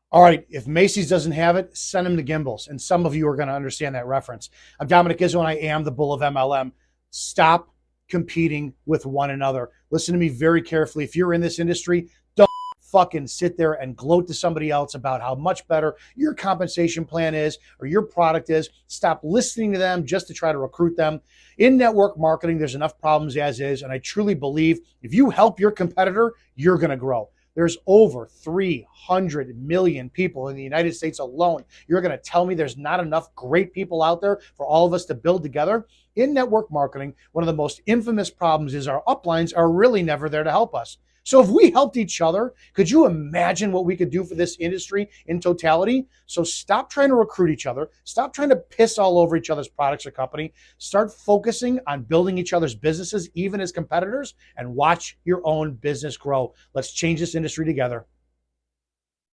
All right, if Macy's doesn't have it, send them to Gimbals. And some of you are going to understand that reference. I'm Dominic Izzo, and I am the Bull of MLM. Stop competing with one another. Listen to me very carefully. If you're in this industry, don't fucking sit there and gloat to somebody else about how much better your compensation plan is or your product is. Stop listening to them just to try to recruit them. In network marketing, there's enough problems as is. And I truly believe if you help your competitor, you're going to grow. There's over 300 million people in the United States alone. You're going to tell me there's not enough great people out there for all of us to build together? In network marketing, one of the most infamous problems is our uplines are really never there to help us. So if we helped each other, could you imagine what we could do for this industry in totality? So stop trying to recruit each other. Stop trying to piss all over each other's products or company. Start focusing on building each other's businesses, even as competitors, and watch your own business grow. Let's change this industry together.